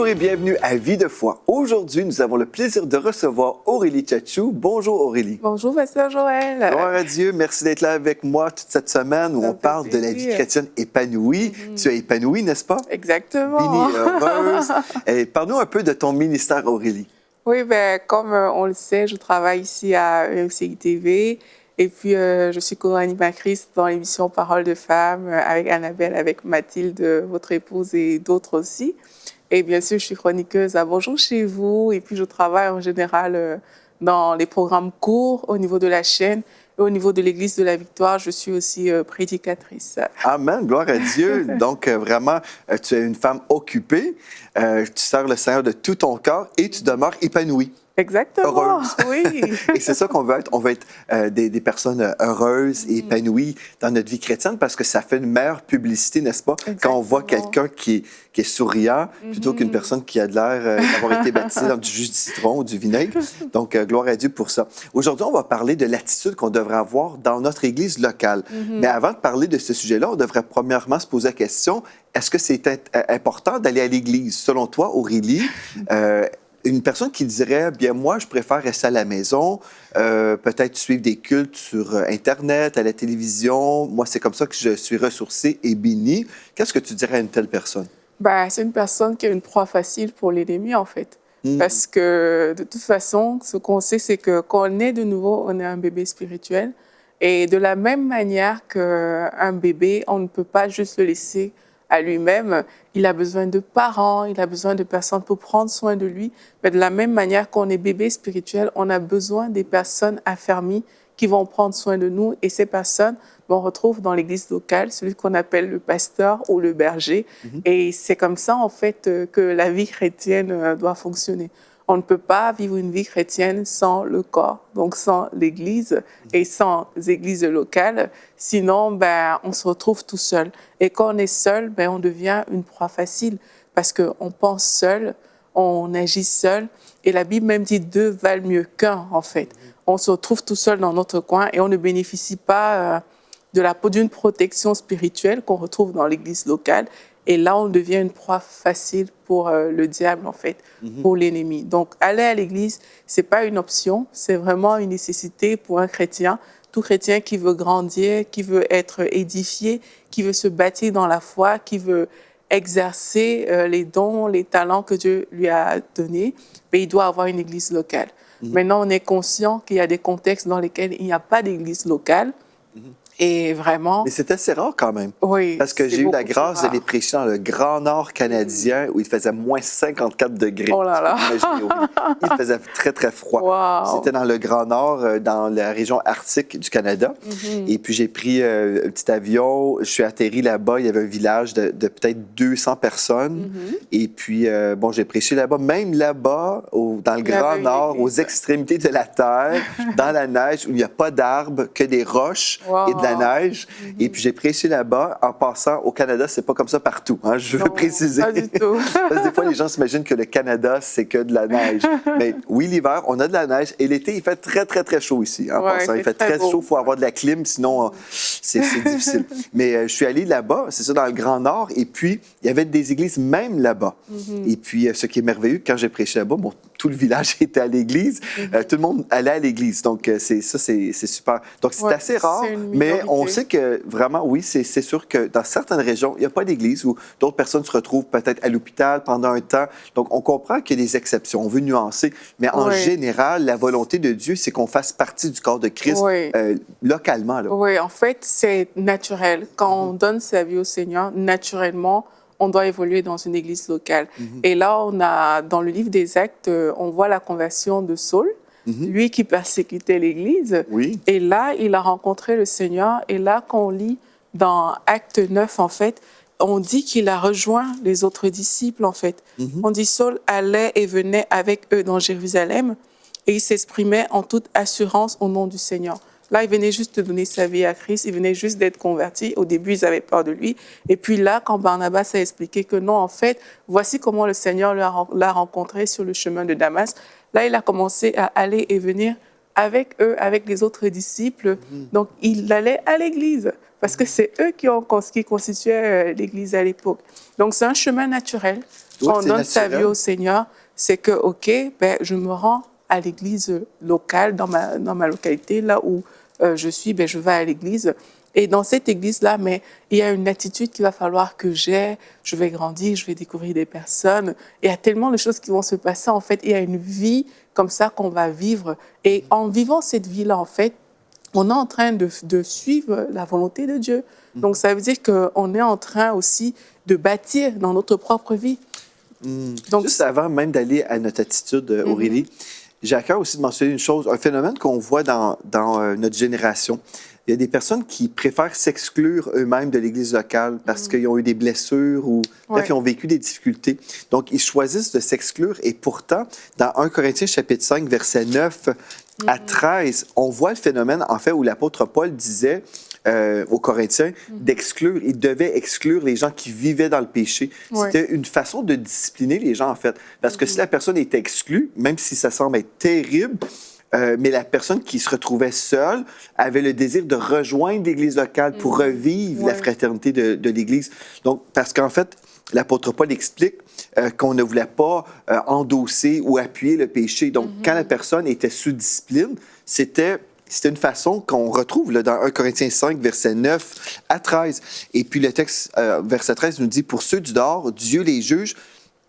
Bonjour et bienvenue à Vie de foi. Aujourd'hui, nous avons le plaisir de recevoir Aurélie Tchatchou. Bonjour Aurélie. Bonjour Pasteur Joël. Gloire à Dieu, merci d'être là avec moi toute cette semaine où on parle de la vie chrétienne épanouie. Tu es épanouie, n'est-ce pas? Exactement. Bénie, heureuse. Et parle-nous un peu de ton ministère, Aurélie. Oui, ben, comme on le sait, je travaille ici à EMCI TV et puis je suis co-animatrice dans l'émission Parole de femmes avec Annabelle, avec Mathilde, votre épouse et d'autres aussi. Et bien sûr, je suis chroniqueuse à Bonjour chez vous. Et puis, je travaille en général dans les programmes courts au niveau de la chaîne. Et au niveau de l'Église de la Victoire, je suis aussi prédicatrice. Amen, gloire à Dieu. Donc, vraiment, tu es une femme occupée. Tu sers le Seigneur de tout ton cœur et tu demeures épanouie. Exactement, heureuse. Oui. Et c'est ça qu'on veut être. On veut être des personnes heureuses et épanouies dans notre vie chrétienne parce que ça fait une meilleure publicité, n'est-ce pas? Exactement. Quand on voit quelqu'un qui est souriant plutôt qu'une personne qui a de l'air d'avoir été baptisée dans du jus de citron ou du vinaigre. Donc, gloire à Dieu pour ça. Aujourd'hui, on va parler de l'attitude qu'on devrait avoir dans notre Église locale. Mais avant de parler de ce sujet-là, on devrait premièrement se poser la question, est-ce que c'est important d'aller à l'Église? Selon toi, Aurélie, une personne qui dirait, bien moi, je préfère rester à la maison, peut-être suivre des cultes sur Internet, à la télévision. Moi, c'est comme ça que je suis ressourcée et bénie. Qu'est-ce que tu dirais à une telle personne? Ben, c'est une personne qui a une proie facile pour l'ennemi, en fait. Parce que, de toute façon, ce qu'on sait, c'est que quand on est de nouveau, on est un bébé spirituel. Et de la même manière qu'un bébé, on ne peut pas juste le laisser à lui-même. Il a besoin de parents, il a besoin de personnes pour prendre soin de lui. Mais de la même manière qu'on est bébé spirituel, on a besoin des personnes affermies qui vont prendre soin de nous. Et ces personnes, on retrouve dans l'église locale celui qu'on appelle le pasteur ou le berger. Et c'est comme ça, en fait, que la vie chrétienne doit fonctionner. On ne peut pas vivre une vie chrétienne sans le corps, donc sans l'Église et sans églises locales. Sinon, ben, on se retrouve tout seul. Et quand on est seul, ben, on devient une proie facile parce qu'on pense seul, on agit seul. Et la Bible même dit deux valent mieux qu'un, en fait. On se retrouve tout seul dans notre coin et on ne bénéficie pas d'une protection spirituelle qu'on retrouve dans l'Église locale. Et là, on devient une proie facile pour le diable, en fait, pour l'ennemi. Donc, aller à l'Église, ce n'est pas une option, c'est vraiment une nécessité pour un chrétien. Tout chrétien qui veut grandir, qui veut être édifié, qui veut se bâtir dans la foi, qui veut exercer les dons, les talents que Dieu lui a donnés, mais il doit avoir une Église locale. Maintenant, on est conscient qu'il y a des contextes dans lesquels il n'y a pas d'Église locale. Et vraiment... Mais c'est assez rare quand même. Oui. Parce que j'ai eu la grâce d'aller prêcher dans le Grand Nord canadien où il faisait moins 54 degrés. Oh là là! Il faisait très, très froid. Wow. C'était dans le Grand Nord, dans la région arctique du Canada. Et puis j'ai pris un petit avion, je suis atterri là-bas. Il y avait un village de peut-être 200 personnes. Et puis, bon, j'ai prêché là-bas. Même là-bas, dans le Grand Nord, aux extrémités de la terre, dans la neige, où il n'y a pas d'arbres, que des roches et de la neige. Et puis, j'ai prêché là-bas. En passant, au Canada, c'est pas comme ça partout. Hein, je veux préciser. Pas du tout. Parce que des fois, les gens s'imaginent que le Canada, c'est que de la neige. Mais oui, l'hiver, on a de la neige. Et l'été, il fait très, très, très chaud ici. En passant. Il fait très chaud. Il faut avoir de la clim, sinon, c'est difficile. Mais je suis allé là-bas, c'est ça, dans le Grand Nord. Et puis, il y avait des églises même là-bas. Et puis, ce qui est merveilleux, quand j'ai prêché là-bas, bon, tout le village était à l'église. Tout le monde allait à l'église. Donc, c'est super. Donc, c'est assez rare. Mais on sait que vraiment, oui, c'est sûr que dans certaines régions, il n'y a pas d'église où d'autres personnes se retrouvent peut-être à l'hôpital pendant un temps. Donc, on comprend qu'il y a des exceptions. On veut nuancer. Mais en général, la volonté de Dieu, c'est qu'on fasse partie du corps de Christ localement. Là. Oui, en fait, c'est naturel. Quand on donne sa vie au Seigneur, naturellement, on doit évoluer dans une église locale. Et là, on a, dans le livre des Actes, on voit la conversion de Saul. Lui qui persécutait l'Église. Oui. Et là, il a rencontré le Seigneur. Et là, quand on lit dans Acte 9, en fait, on dit qu'il a rejoint les autres disciples, en fait. On dit Saul allait et venait avec eux dans Jérusalem et il s'exprimait en toute assurance au nom du Seigneur. Là, il venait juste de donner sa vie à Christ, il venait juste d'être converti. Au début, ils avaient peur de lui. Et puis là, quand Barnabas a expliqué que non, en fait, voici comment le Seigneur l'a rencontré sur le chemin de Damas, là, il a commencé à aller et venir avec eux, avec les autres disciples. Donc, il allait à l'église. parce que c'est eux qui constituaient l'Église à l'époque. Donc, c'est un chemin naturel. Quand on donne sa vie au Seigneur, c'est que, OK, ben, je me rends à l'église locale, dans ma localité, là où je suis, ben, je vais à l'église. Et dans cette église-là, mais il y a une attitude qu'il va falloir que j'ai. Je vais grandir, je vais découvrir des personnes. Il y a tellement de choses qui vont se passer. En fait, il y a une vie comme ça qu'on va vivre. Et en vivant cette vie-là, en fait, on est en train de suivre la volonté de Dieu. Donc, ça veut dire qu'on est en train aussi de bâtir dans notre propre vie. Donc, juste avant même d'aller à notre attitude, Aurélie, j'ai à cœur aussi de mentionner une chose, un phénomène qu'on voit dans notre génération. Il y a des personnes qui préfèrent s'exclure eux-mêmes de l'Église locale parce qu'ils ont eu des blessures ou bref, ils ont vécu des difficultés. Donc, ils choisissent de s'exclure et pourtant, dans 1 Corinthiens chapitre 5, verset 9 à 13, on voit le phénomène, en fait, où l'apôtre Paul disait aux Corinthiens d'exclure. Il devait exclure les gens qui vivaient dans le péché. C'était une façon de discipliner les gens, en fait. Parce que si la personne était exclue, même si ça semble être terrible, mais la personne qui se retrouvait seule avait le désir de rejoindre l'Église locale pour revivre la fraternité de l'Église. Donc, parce qu'en fait, l'apôtre Paul explique qu'on ne voulait pas endosser ou appuyer le péché. Donc, quand la personne était sous discipline, c'était une façon qu'on retrouve là, dans 1 Corinthiens 5, verset 9 à 13. Et puis le texte, verset 13, nous dit « Pour ceux du dehors, Dieu les juge,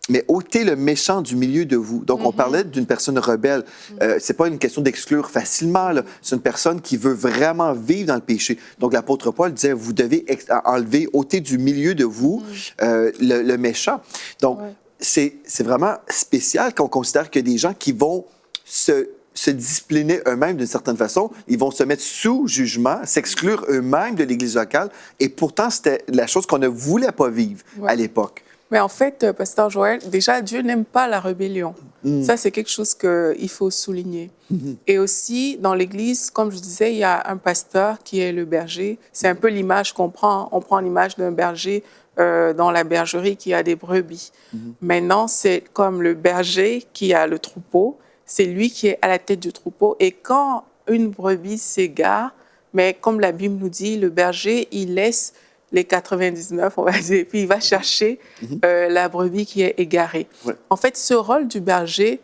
mais ôtez le méchant du milieu de vous. » Donc, on parlait d'une personne rebelle. C'est pas une question d'exclure facilement. C'est une personne qui veut vraiment vivre dans le péché. Donc, l'apôtre Paul disait, vous devez enlever, ôter du milieu de vous le méchant. Donc, c'est vraiment spécial qu'on considère que des gens qui vont se discipliner eux-mêmes d'une certaine façon, ils vont se mettre sous jugement, s'exclure eux-mêmes de l'Église locale, et pourtant, c'était la chose qu'on ne voulait pas vivre à l'époque. Mais en fait, Pasteur Joël, déjà, Dieu n'aime pas la rébellion. Ça, c'est quelque chose qu'il faut souligner. Et aussi, dans l'Église, comme je disais, il y a un pasteur qui est le berger. C'est un peu l'image qu'on prend. On prend l'image d'un berger dans la bergerie qui a des brebis. Maintenant, c'est comme le berger qui a le troupeau. C'est lui qui est à la tête du troupeau. Et quand une brebis s'égare, mais comme la Bible nous dit, le berger, il laisse les 99, on va dire, et puis il va chercher la brebis qui est égarée. En fait, ce rôle du berger,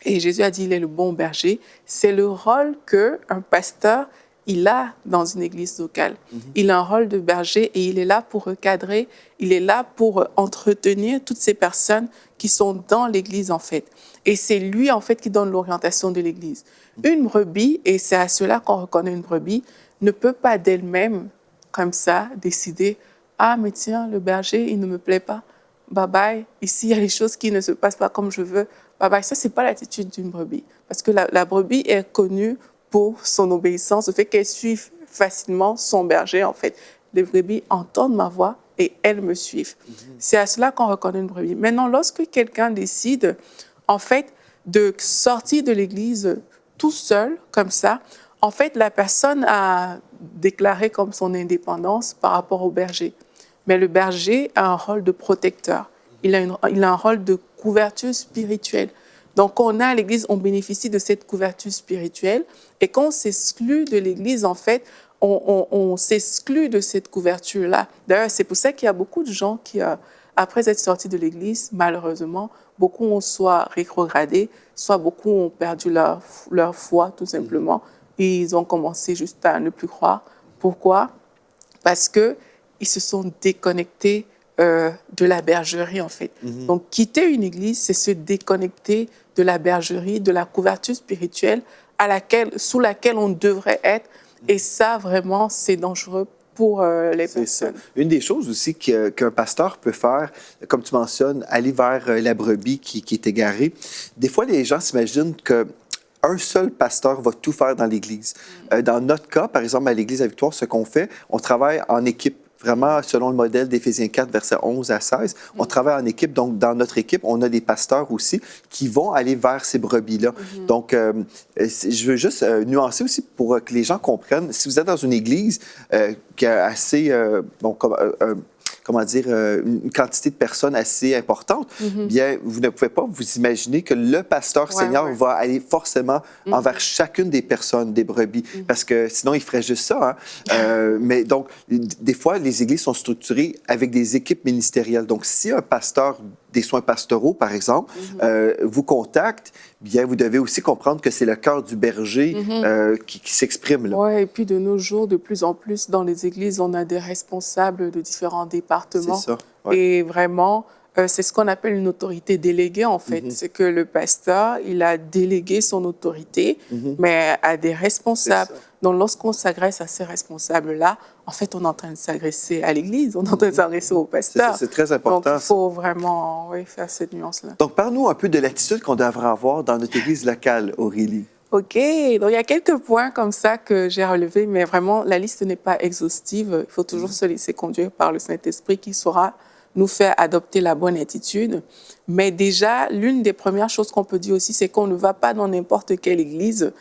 et Jésus a dit il est le bon berger, c'est le rôle qu'un pasteur, il a dans une église locale. Il a un rôle de berger et il est là pour recadrer, il est là pour entretenir toutes ces personnes qui sont dans l'église, en fait. Et c'est lui, en fait, qui donne l'orientation de l'église. Une brebis, et c'est à cela qu'on reconnaît une brebis, ne peut pas d'elle-même, comme ça, décider « Ah, mais tiens, le berger, il ne me plaît pas. Bye-bye. Ici, il y a des choses qui ne se passent pas comme je veux. Bye-bye. » Ça, ce n'est pas l'attitude d'une brebis. Parce que la brebis est connue pour son obéissance, le fait qu'elle suive facilement son berger, en fait. Les brebis entendent ma voix et elles me suivent. C'est à cela qu'on reconnaît une brebis. Maintenant, lorsque quelqu'un décide, en fait, de sortir de l'église tout seul, comme ça, en fait, la personne a déclaré comme son indépendance par rapport au berger. Mais le berger a un rôle de protecteur. Il a un rôle de couverture spirituelle. Donc, quand on est à l'église, on bénéficie de cette couverture spirituelle. Et quand on s'exclut de l'église, en fait, on s'exclut de cette couverture-là. D'ailleurs, c'est pour ça qu'il y a beaucoup de gens qui, après être sortis de l'église, malheureusement, beaucoup ont soit rétrogradé, soit beaucoup ont perdu leur foi, tout simplement. Et ils ont commencé juste à ne plus croire. Pourquoi? Parce qu'ils se sont déconnectés de la bergerie, en fait. Donc, quitter une église, c'est se déconnecter de la bergerie, de la couverture spirituelle sous laquelle on devrait être. Et ça, vraiment, c'est dangereux pour les personnes. Une des choses aussi qu'un pasteur peut faire, comme tu mentionnes, aller vers la brebis qui est égarée. Des fois, les gens s'imaginent qu'un seul pasteur va tout faire dans l'Église. Dans notre cas, par exemple, à l'Église à Victoire, ce qu'on fait, on travaille en équipe. Vraiment, selon le modèle d'Éphésiens 4, versets 11 à 16, on travaille en équipe. Donc, dans notre équipe, on a des pasteurs aussi qui vont aller vers ces brebis-là. Donc, je veux juste nuancer aussi pour que les gens comprennent. Si vous êtes dans une église qui a assez... comment dire, une quantité de personnes assez importante, bien, vous ne pouvez pas vous imaginer que le pasteur senior va aller forcément envers chacune des personnes, des brebis, parce que sinon, il ferait juste ça. Hein? Mais donc, des fois, les églises sont structurées avec des équipes ministérielles. Donc, si un pasteur des soins pastoraux, par exemple, vous contacte, bien, vous devez aussi comprendre que c'est le cœur du berger qui s'exprime là. Oui, et puis de nos jours, de plus en plus, dans les églises, on a des responsables de différents départements. C'est ça. Ouais. Et vraiment, c'est ce qu'on appelle une autorité déléguée, en fait. C'est que le pasteur, il a délégué son autorité, mais à des responsables. Donc, lorsqu'on s'agresse à ces responsables-là, en fait, on est en train de s'agresser à l'Église, on est en train de s'agresser au pasteur. C'est très important. Donc, il faut vraiment faire cette nuance-là. Donc, parle-nous un peu de l'attitude qu'on devrait avoir dans notre Église locale, Aurélie. OK. Donc, il y a quelques points comme ça que j'ai relevés, mais vraiment, la liste n'est pas exhaustive. Il faut toujours se laisser conduire par le Saint-Esprit qui saura nous faire adopter la bonne attitude. Mais déjà, l'une des premières choses qu'on peut dire aussi, c'est qu'on ne va pas dans n'importe quelle église.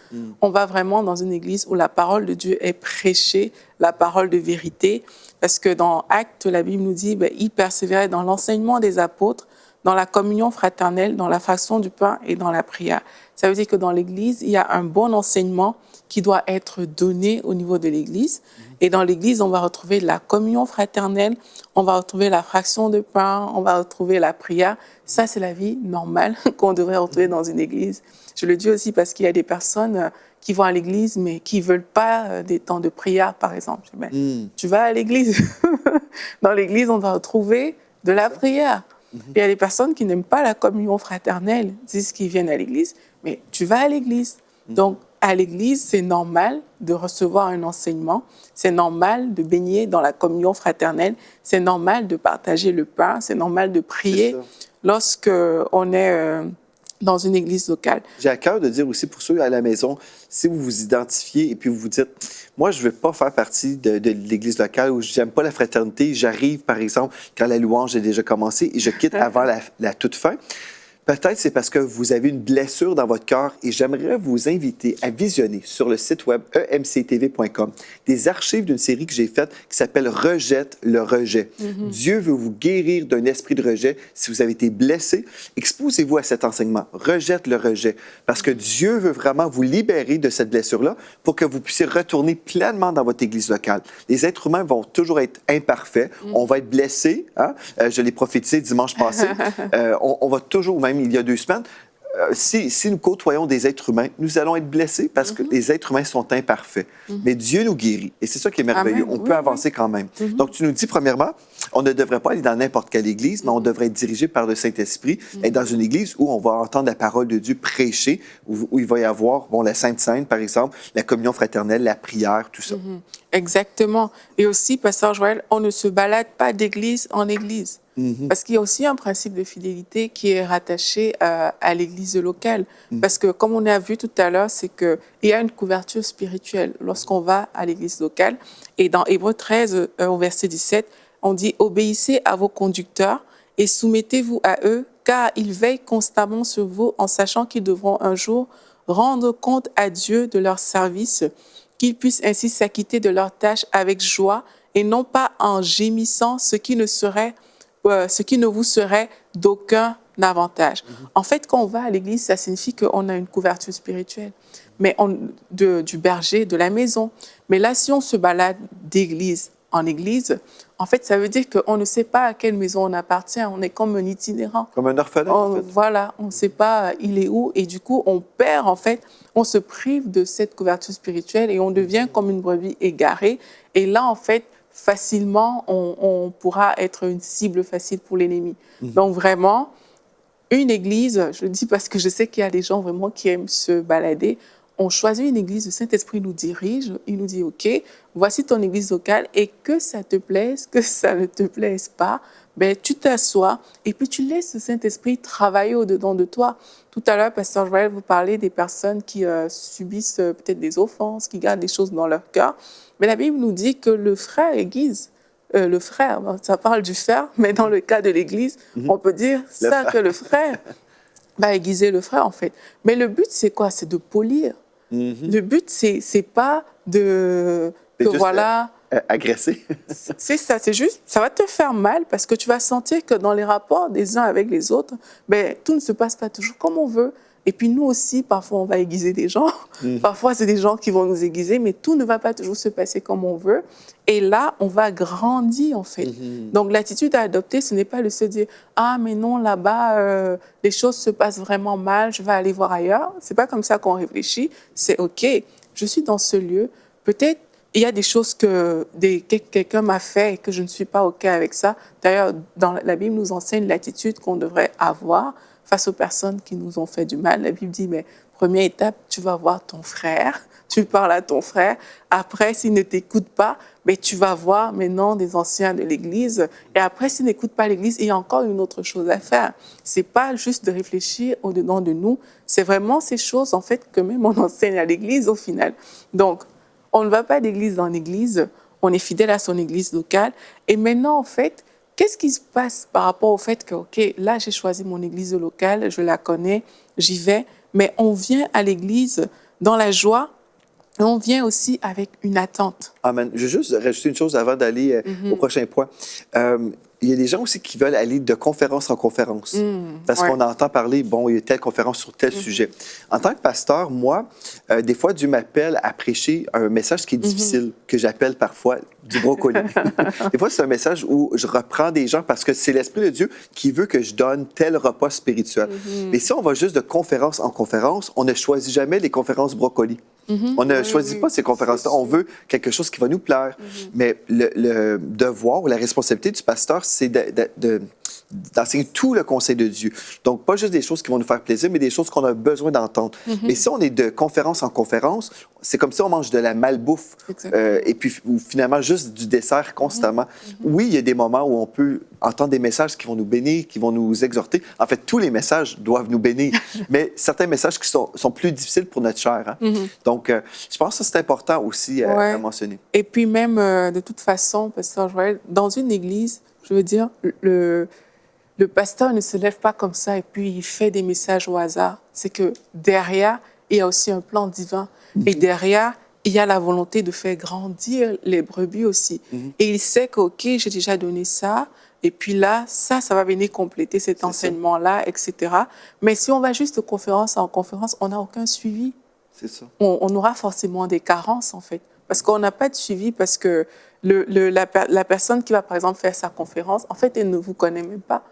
On va vraiment dans une église où la parole de Dieu est prêchée, la parole de vérité. Parce que dans Actes, la Bible nous dit, ils persévéraient dans l'enseignement des apôtres, dans la communion fraternelle, dans la fraction du pain et dans la prière. Ça veut dire que dans l'Église, il y a un bon enseignement qui doit être donné au niveau de l'Église. Et dans l'Église, on va retrouver la communion fraternelle, on va retrouver la fraction de pain, on va retrouver la prière. Ça, c'est la vie normale qu'on devrait retrouver dans une Église. Je le dis aussi parce qu'il y a des personnes qui vont à l'Église, mais qui ne veulent pas des temps de prière, par exemple. Tu vas à l'Église. Dans l'Église, on va retrouver de la prière. Il y a des personnes qui n'aiment pas la communion fraternelle, disent qu'ils viennent à l'Église, mais tu vas à l'Église. Donc, à l'Église, c'est normal de recevoir un enseignement, c'est normal de baigner dans la communion fraternelle, c'est normal de partager le pain, c'est normal de prier lorsqu'on est dans une église locale. J'ai à cœur de dire aussi pour ceux à la maison, si vous vous identifiez et puis vous vous dites, moi, je ne veux pas faire partie de l'église locale où je n'aime pas la fraternité, j'arrive, par exemple, quand la louange a déjà commencé et je quitte avant la toute fin. Peut-être c'est parce que vous avez une blessure dans votre cœur et j'aimerais vous inviter à visionner sur le site web emctv.com des archives d'une série que j'ai faite qui s'appelle « Rejette le rejet ». Dieu veut vous guérir d'un esprit de rejet. Si vous avez été blessé, exposez-vous à cet enseignement. Rejette le rejet. Parce que Dieu veut vraiment vous libérer de cette blessure-là pour que vous puissiez retourner pleinement dans votre église locale. Les êtres humains vont toujours être imparfaits. On va être blessés. Hein? Je l'ai prophétisé dimanche passé. On va toujours, même il y a 2 semaines, si nous côtoyons des êtres humains, nous allons être blessés parce que les êtres humains sont imparfaits. Mais Dieu nous guérit. Et c'est ça qui est merveilleux. On peut avancer quand même. Donc, tu nous dis, premièrement, on ne devrait pas aller dans n'importe quelle église, mais on devrait être dirigé par le Saint-Esprit, être dans une église où on va entendre la parole de Dieu prêcher, où il va y avoir, la Sainte Seine, par exemple, la communion fraternelle, la prière, tout ça. Exactement. Et aussi, Pasteur Joël, on ne se balade pas d'église en église. Parce qu'il y a aussi un principe de fidélité qui est rattaché à l'église locale. Parce que, comme on a vu tout à l'heure, c'est qu'il y a une couverture spirituelle lorsqu'on va à l'église locale. Et dans Hébreux 13, au verset 17, on dit « Obéissez à vos conducteurs et soumettez-vous à eux, car ils veillent constamment sur vous en sachant qu'ils devront un jour rendre compte à Dieu de leur service, qu'ils puissent ainsi s'acquitter de leurs tâches avec joie et non pas en gémissant, ce qui ne vous serait d'aucun avantage. » En fait, quand on va à l'église, ça signifie qu'on a une couverture spirituelle, mais du berger, de la maison. Mais là, si on se balade d'église en église, en fait, ça veut dire qu'on ne sait pas à quelle maison on appartient. On est comme un itinérant. Comme un orphelin, en fait. Voilà, on ne sait pas il est où. Et du coup, on perd, en fait, on se prive de cette couverture spirituelle et on devient comme une brebis égarée. Et là, en fait, facilement, on pourra être une cible facile pour l'ennemi. Donc, vraiment, une église, je le dis parce que je sais qu'il y a des gens vraiment qui aiment se balader, on choisit une église, le Saint-Esprit nous dirige, il nous dit « OK, voici ton église locale et que ça te plaise, que ça ne te plaise pas, tu t'assois et puis tu laisses le Saint-Esprit travailler au-dedans de toi. » Tout à l'heure, Pasteur Joël, vous parlez des personnes qui subissent peut-être des offenses, qui gardent des choses dans leur cœur. Mais la Bible nous dit que le frère aiguise. Le frère, ça parle du frère, mais dans le cas de l'Église, on peut dire que le frère va aiguiser le frère, en fait. Mais le but, c'est quoi? C'est de polir. Le but, c'est pas de... agressé. C'est ça, c'est juste, ça va te faire mal parce que tu vas sentir que dans les rapports des uns avec les autres, ben, tout ne se passe pas toujours comme on veut. Et puis nous aussi, parfois, on va aiguiser des gens. Parfois, c'est des gens qui vont nous aiguiser, mais tout ne va pas toujours se passer comme on veut. Et là, on va grandir, en fait. Donc, l'attitude à adopter, ce n'est pas de se dire « Ah, mais non, là-bas, les choses se passent vraiment mal, je vais aller voir ailleurs. » C'est pas comme ça qu'on réfléchit. C'est « OK, je suis dans ce lieu. Peut-être il y a des choses que quelqu'un m'a fait et que je ne suis pas OK avec ça. » D'ailleurs, dans la Bible nous enseigne l'attitude qu'on devrait avoir face aux personnes qui nous ont fait du mal. La Bible dit, mais première étape, tu vas voir ton frère, tu parles à ton frère. Après, s'il ne t'écoute pas, mais tu vas voir maintenant des anciens de l'Église. Et après, s'il n'écoute pas l'Église, il y a encore une autre chose à faire. C'est pas juste de réfléchir au-dedans de nous. C'est vraiment ces choses, en fait, que même on enseigne à l'Église au final. Donc, on ne va pas d'église en église. On est fidèle à son église locale. Et maintenant, en fait, qu'est-ce qui se passe par rapport au fait que, OK, là, j'ai choisi mon église locale, je la connais, j'y vais, mais on vient à l'église dans la joie et on vient aussi avec une attente. Amen. Je veux juste rajouter une chose avant d'aller au prochain point. Il y a des gens aussi qui veulent aller de conférence en conférence parce qu'on entend parler, bon, il y a telle conférence sur tel sujet. En tant que pasteur, moi, des fois, Dieu m'appelle à prêcher un message qui est difficile, que j'appelle parfois du brocoli. Des fois, c'est un message où je reprends des gens parce que c'est l'Esprit de Dieu qui veut que je donne tel repas spirituel. Mais si on va juste de conférence en conférence, on ne choisit jamais les conférences brocoli. On ne choisit pas ces conférences-là. On veut quelque chose qui va nous plaire. Mais le devoir ou la responsabilité du pasteur, c'est d'enseigner tout le conseil de Dieu. Donc, pas juste des choses qui vont nous faire plaisir, mais des choses qu'on a besoin d'entendre. Mais si on est de conférence en conférence, c'est comme si on mange de la malbouffe et puis ou finalement juste du dessert constamment. Oui, il y a des moments où on peut entendre des messages qui vont nous bénir, qui vont nous exhorter. En fait, tous les messages doivent nous bénir, mais certains messages qui sont plus difficiles pour notre chair. Hein? Donc, je pense que c'est important aussi à mentionner. Et puis même, de toute façon, pasteur Joël, dans une église, je veux dire, le pasteur ne se lève pas comme ça et puis il fait des messages au hasard. C'est que derrière, il y a aussi un plan divin. Et derrière, il y a la volonté de faire grandir les brebis aussi. Et il sait que, OK, j'ai déjà donné ça. Et puis là, ça va venir compléter cet enseignement-là, etc. Mais si on va juste de conférence en conférence, on n'a aucun suivi. C'est ça. On aura forcément des carences, en fait. Parce qu'on n'a pas de suivi, parce que la personne qui va, par exemple, faire sa conférence, en fait, elle ne vous connaît même pas.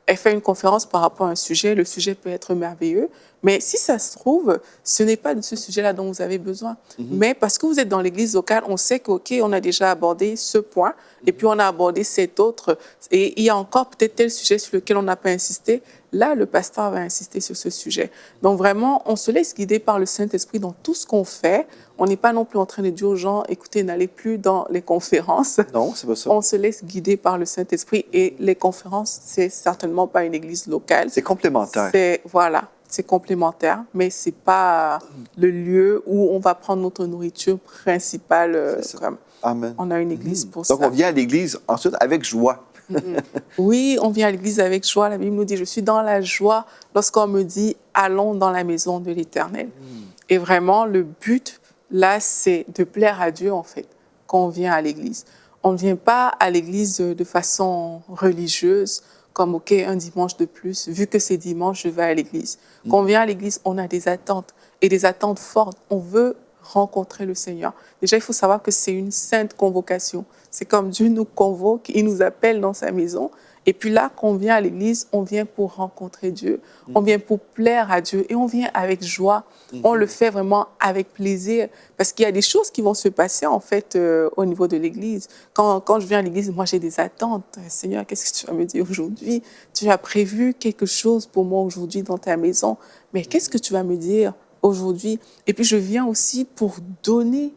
Elle fait une conférence par rapport à un sujet, le sujet peut être merveilleux, mais si ça se trouve, ce n'est pas de ce sujet-là dont vous avez besoin. Mais parce que vous êtes dans l'église locale, on sait qu'OK, on a déjà abordé ce point, et puis on a abordé cet autre, et il y a encore peut-être tel sujet sur lequel on n'a pas insisté. Là, le pasteur va insister sur ce sujet. Donc vraiment, on se laisse guider par le Saint-Esprit dans tout ce qu'on fait. On n'est pas non plus en train de dire aux gens, écoutez, n'allez plus dans les conférences. Non, c'est pas ça. On se laisse guider par le Saint-Esprit et les conférences, c'est certainement pas une église locale. C'est complémentaire. Voilà, c'est complémentaire, mais c'est pas le lieu où on va prendre notre nourriture principale. Amen. On a une église pour ça. Donc, on vient à l'église ensuite avec joie. Oui, on vient à l'église avec joie. La Bible nous dit, je suis dans la joie lorsqu'on me dit, allons dans la maison de l'Éternel. Et vraiment, le but, là, c'est de plaire à Dieu, en fait, quand on vient à l'église. On ne vient pas à l'église de façon religieuse, comme, OK, un dimanche de plus, vu que c'est dimanche, je vais à l'église. Quand on vient à l'église, on a des attentes, et des attentes fortes. On veut rencontrer le Seigneur. Déjà, il faut savoir que c'est une sainte convocation. C'est comme Dieu nous convoque, il nous appelle dans sa maison. Et puis là, quand on vient à l'église, on vient pour rencontrer Dieu. On vient pour plaire à Dieu et on vient avec joie. On le fait vraiment avec plaisir parce qu'il y a des choses qui vont se passer en fait au niveau de l'église. Quand je viens à l'église, moi j'ai des attentes. Seigneur, qu'est-ce que tu vas me dire aujourd'hui? Tu as prévu quelque chose pour moi aujourd'hui dans ta maison. Mais qu'est-ce que tu vas me dire aujourd'hui? Et puis je viens aussi pour donner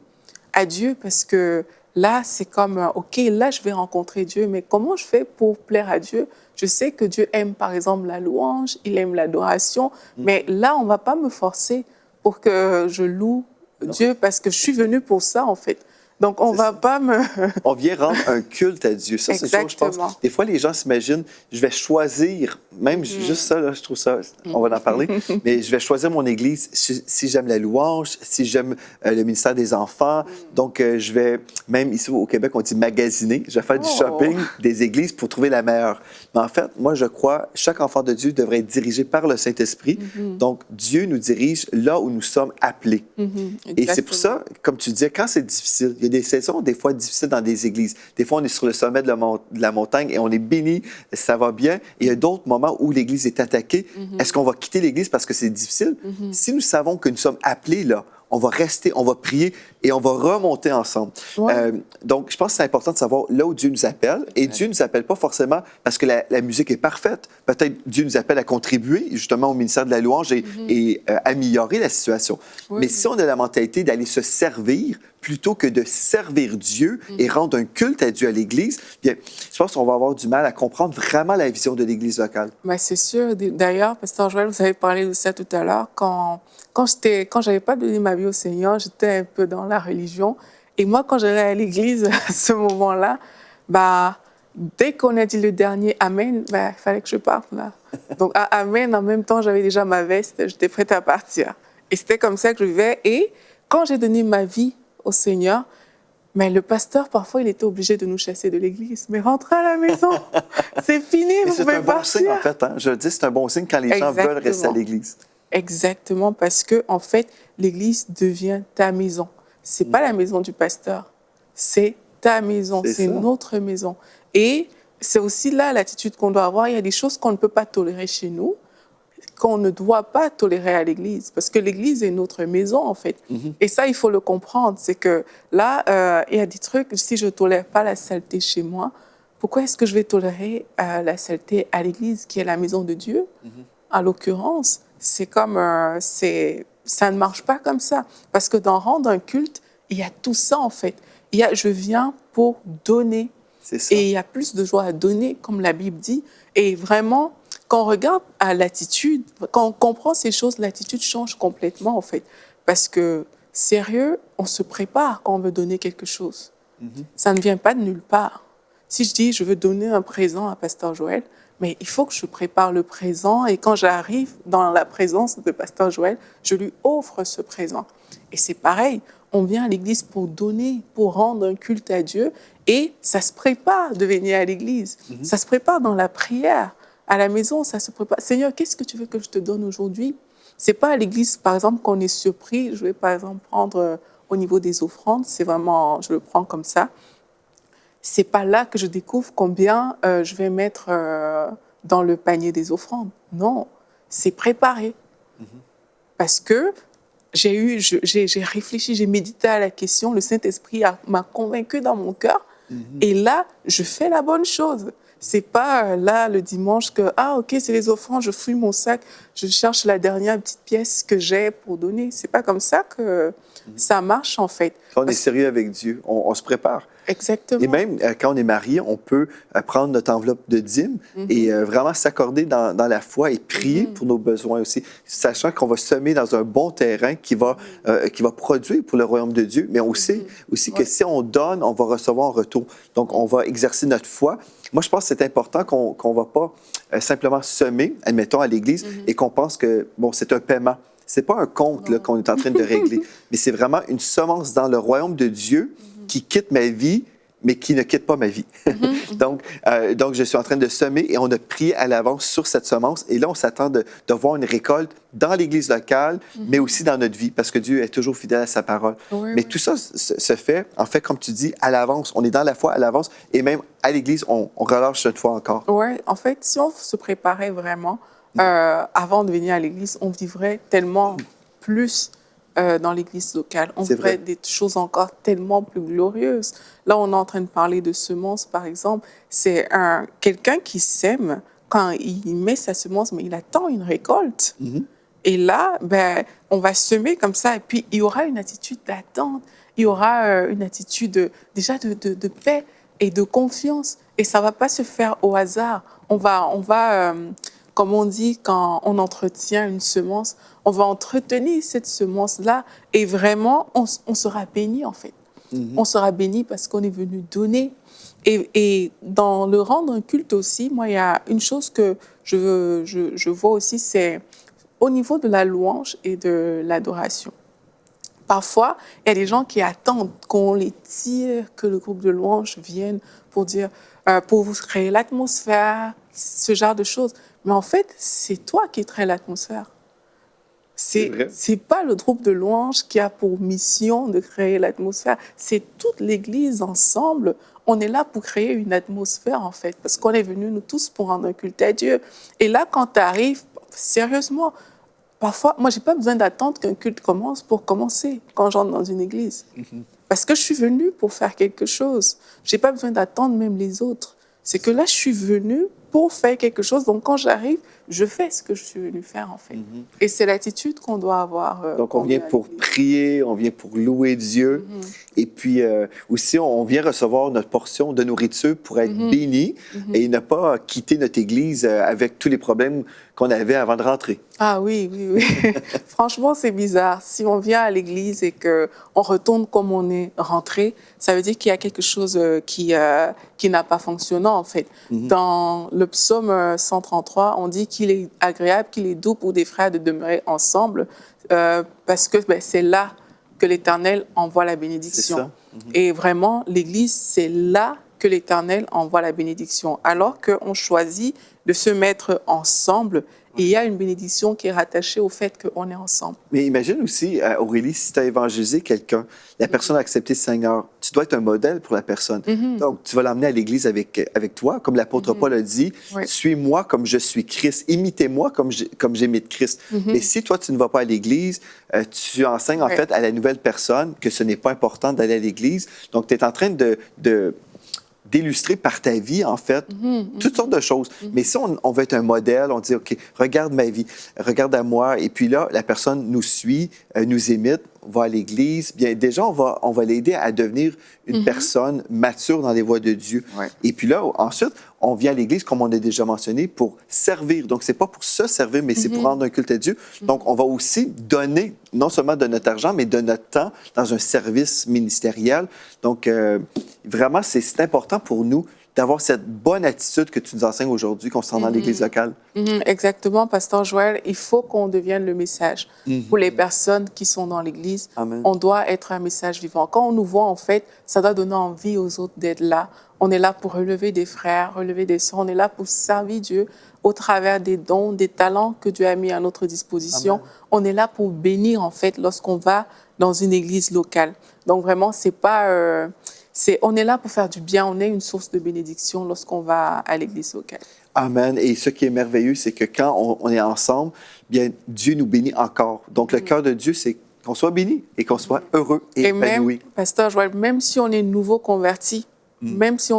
à Dieu parce que là, c'est comme, OK, là, je vais rencontrer Dieu, mais comment je fais pour plaire à Dieu? Je sais que Dieu aime, par exemple, la louange, il aime l'adoration, mais là, on ne va pas me forcer pour que je loue Dieu parce que je suis venue pour ça, en fait. Donc, on ne va pas me... On vient rendre un culte à Dieu. Ça, c'est sûr, je pense. Des fois, les gens s'imaginent, je vais choisir, même juste ça, là, je trouve ça, on va en parler, mais je vais choisir mon église si j'aime la louange, si j'aime le ministère des enfants. Donc, je vais, même ici au Québec, on dit magasiner. Je vais faire du shopping des églises pour trouver la meilleure. Mais en fait, moi, je crois, chaque enfant de Dieu devrait être dirigé par le Saint-Esprit. Donc, Dieu nous dirige là où nous sommes appelés. Et c'est pour ça, comme tu disais, quand c'est difficile, il y a des saisons des fois difficiles dans des églises. Des fois, on est sur le sommet de la montagne et on est béni, ça va bien. Et il y a d'autres moments où l'Église est attaquée. Est-ce qu'on va quitter l'Église parce que c'est difficile? Si nous savons que nous sommes appelés là, on va rester, on va prier et on va remonter ensemble. Donc, je pense que c'est important de savoir là où Dieu nous appelle. Et Dieu ne nous appelle pas forcément parce que la musique est parfaite. Peut-être Dieu nous appelle à contribuer justement au ministère de la louange et améliorer la situation. Mais si on a la mentalité d'aller se servir plutôt que de servir Dieu et rendre un culte à Dieu à l'Église, bien, je pense qu'on va avoir du mal à comprendre vraiment la vision de l'Église locale. Ben, c'est sûr. D'ailleurs, Pasteur Joël, vous avez parlé de ça tout à l'heure. Quand je n'avais pas donné ma vie au Seigneur, j'étais un peu dans la religion. Et moi, quand j'allais à l'église à ce moment-là, bah, dès qu'on a dit le dernier Amen, bah, il fallait que je parte là. Donc, à Amen, en même temps, j'avais déjà ma veste, j'étais prête à partir. Et c'était comme ça que je vivais. Et quand j'ai donné ma vie au Seigneur, mais le pasteur, parfois, il était obligé de nous chasser de l'église. Mais rentrez à la maison, c'est fini, vous pouvez partir. C'est un bon signe, en fait. Hein? Je dis, c'est un bon signe quand les gens veulent rester à l'église. Exactement, parce que en fait, l'église devient ta maison. C'est pas la maison du pasteur, c'est ta maison, c'est notre maison. Et c'est aussi là l'attitude qu'on doit avoir. Il y a des choses qu'on ne peut pas tolérer chez nous, qu'on ne doit pas tolérer à l'église, parce que l'église est notre maison, en fait. Et ça, il faut le comprendre. C'est que là, il y a des trucs, si je ne tolère pas la saleté chez moi, pourquoi est-ce que je vais tolérer la saleté à l'église, qui est la maison de Dieu? En l'occurrence, c'est comme, ça ne marche pas comme ça. Parce que dans rendre un culte, il y a tout ça, en fait. Je viens pour donner. Et il y a plus de joie à donner, comme la Bible dit. Et vraiment, quand on regarde à l'attitude, quand on comprend ces choses, l'attitude change complètement, en fait. Parce que, sérieux, on se prépare quand on veut donner quelque chose. Ça ne vient pas de nulle part. Si je dis, je veux donner un présent à Pasteur Joël, mais il faut que je prépare le présent. Et quand j'arrive dans la présence de Pasteur Joël, je lui offre ce présent. Et c'est pareil, on vient à l'église pour donner, pour rendre un culte à Dieu. Et ça se prépare de venir à l'église. Ça se prépare dans la prière. À la maison, ça se prépare. Seigneur, qu'est-ce que tu veux que je te donne aujourd'hui? C'est pas à l'église, par exemple, qu'on est surpris. Je vais, par exemple, prendre au niveau des offrandes. C'est vraiment, je le prends comme ça. C'est pas là que je découvre combien je vais mettre dans le panier des offrandes. Non, c'est préparé. Parce que j'ai réfléchi, j'ai médité à la question. Le Saint-Esprit m'a convaincu dans mon cœur. Et là, je fais la bonne chose. C'est pas là le dimanche que ok, c'est les offrandes, je fouille mon sac, je cherche la dernière petite pièce que j'ai pour donner. C'est pas comme ça que ça marche en fait. Quand on est sérieux avec Dieu, on se prépare. Exactement. Et même quand on est marié, on peut prendre notre enveloppe de dîmes et vraiment s'accorder dans la foi et prier pour nos besoins aussi, sachant qu'on va semer dans un bon terrain qui va produire pour le royaume de Dieu, mais aussi que si on donne, on va recevoir en retour. Donc, on va exercer notre foi. Moi, je pense que c'est important qu'on ne va pas simplement semer, admettons, à l'Église, et qu'on pense que, bon, c'est un paiement. C'est pas un compte là, qu'on est en train de régler, mais c'est vraiment une semence dans le royaume de Dieu qui quitte ma vie, mais qui ne quitte pas ma vie. Donc, je suis en train de semer et on a prié à l'avance sur cette semence. Et là, on s'attend de voir une récolte dans l'Église locale, mais aussi dans notre vie, parce que Dieu est toujours fidèle à sa parole. Mais tout ça se fait, en fait, comme tu dis, à l'avance. On est dans la foi à l'avance et même à l'Église, on relâche notre foi encore. Oui, en fait, si on se préparait vraiment avant de venir à l'Église, on vivrait tellement plus dans l'Église locale. On ferait des choses encore tellement plus glorieuses. Là, on est en train de parler de semences, par exemple. C'est quelqu'un qui sème, quand il met sa semence, mais il attend une récolte. Et là, on va semer comme ça, et puis il y aura une attitude d'attente, il y aura une attitude déjà de paix et de confiance. Et ça ne va pas se faire au hasard. On va comme on dit, quand on entretient une semence, on va entretenir cette semence-là et vraiment, on sera béni, en fait. On sera béni parce qu'on est venu donner. Et dans le rendre un culte aussi, moi, il y a une chose que je vois aussi, c'est au niveau de la louange et de l'adoration. Parfois, il y a des gens qui attendent qu'on les tire, que le groupe de louange vienne pour dire, pour créer l'atmosphère, ce genre de choses. Mais en fait, c'est toi qui crée l'atmosphère. C'est pas le groupe de louange qui a pour mission de créer l'atmosphère. C'est toute l'Église ensemble. On est là pour créer une atmosphère, en fait, parce qu'on est venus, nous tous, pour rendre un culte à Dieu. Et là, quand tu arrives, sérieusement, parfois, moi, je n'ai pas besoin d'attendre qu'un culte commence pour commencer quand j'entre dans une église. Parce que je suis venue pour faire quelque chose. Je n'ai pas besoin d'attendre même les autres. C'est que là, je suis venue pour faire quelque chose. Donc, quand j'arrive, je fais ce que je suis venue faire, en fait. Et c'est l'attitude qu'on doit avoir. Donc, on vient pour prier, on vient pour louer Dieu. Et puis, aussi, on vient recevoir notre portion de nourriture pour être béni et ne pas quitter notre église avec tous les problèmes qu'on avait avant de rentrer. Ah oui, oui, oui. Franchement, c'est bizarre. Si on vient à l'église et qu'on retourne comme on est rentré, ça veut dire qu'il y a quelque chose qui n'a pas fonctionné, en fait. Dans le psaume 133, on dit qu'il est agréable, qu'il est doux pour des frères de demeurer ensemble parce que c'est là que l'Éternel envoie la bénédiction. C'est ça. Et vraiment, l'Église, c'est là que l'Éternel envoie la bénédiction. Alors qu'on choisit de se mettre ensemble, et il y a une bénédiction qui est rattachée au fait qu'on est ensemble. Mais imagine aussi, Aurélie, si tu as évangélisé quelqu'un, la personne a accepté le Seigneur, tu dois être un modèle pour la personne. Donc, tu vas l'emmener à l'Église avec toi, comme l'apôtre Paul a dit, suis-moi comme je suis Christ, imitez-moi comme j'imite Christ. Mais si toi, tu ne vas pas à l'Église, tu enseignes en fait à la nouvelle personne que ce n'est pas important d'aller à l'Église. Donc, tu es en train d'illustrer par ta vie, en fait, toutes sortes de choses. Mais si on veut être un modèle, on dit, OK, regarde ma vie, regarde à moi, et puis là, la personne nous suit, nous imite, va à l'Église, bien déjà, on va l'aider à devenir une personne mature dans les voies de Dieu. Et puis là, ensuite, on vient à l'Église, comme on a déjà mentionné, pour servir. Donc, c'est pas pour se servir, mais c'est pour rendre un culte à Dieu. Donc, on va aussi donner, non seulement de notre argent, mais de notre temps dans un service ministériel. Donc, vraiment, c'est important pour nous d'avoir cette bonne attitude que tu nous enseignes aujourd'hui concernant l'Église locale. Exactement, Pasteur Joël. Il faut qu'on devienne le message pour les personnes qui sont dans l'Église. On doit être un message vivant. Quand on nous voit, en fait, ça doit donner envie aux autres d'être là. On est là pour relever des frères, relever des sœurs. On est là pour servir Dieu au travers des dons, des talents que Dieu a mis à notre disposition. On est là pour bénir, en fait, lorsqu'on va dans une église locale. Donc, vraiment, c'est pas... on est là pour faire du bien. On est une source de bénédiction lorsqu'on va à l'église locale. Amen. Et ce qui est merveilleux, c'est que quand on est ensemble, bien, Dieu nous bénit encore. Donc, le cœur de Dieu, c'est qu'on soit béni et qu'on soit heureux et épanoui. Même, Pasteur Joël, même si on est nouveau converti, même si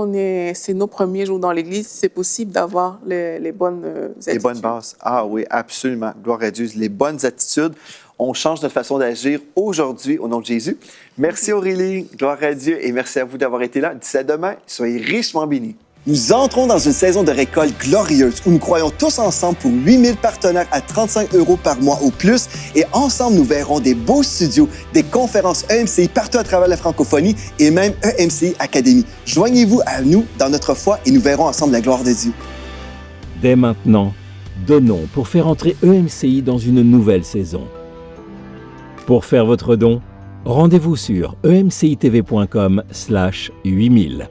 c'est nos premiers jours dans l'Église, c'est possible d'avoir les bonnes attitudes. Les bonnes bases. Ah oui, absolument. Gloire à Dieu. Les bonnes attitudes. On change notre façon d'agir aujourd'hui au nom de Jésus. Merci Aurélie. Gloire à Dieu. Et merci à vous d'avoir été là. D'ici à demain, soyez richement bénis. Nous entrons dans une saison de récolte glorieuse où nous croyons tous ensemble pour 8000 partenaires à 35 € par mois ou plus. Et ensemble, nous verrons des beaux studios, des conférences EMCI partout à travers la francophonie et même EMCI Academy. Joignez-vous à nous dans notre foi et nous verrons ensemble la gloire de Dieu. Dès maintenant, donnons pour faire entrer EMCI dans une nouvelle saison. Pour faire votre don, rendez-vous sur emcitv.com/8000.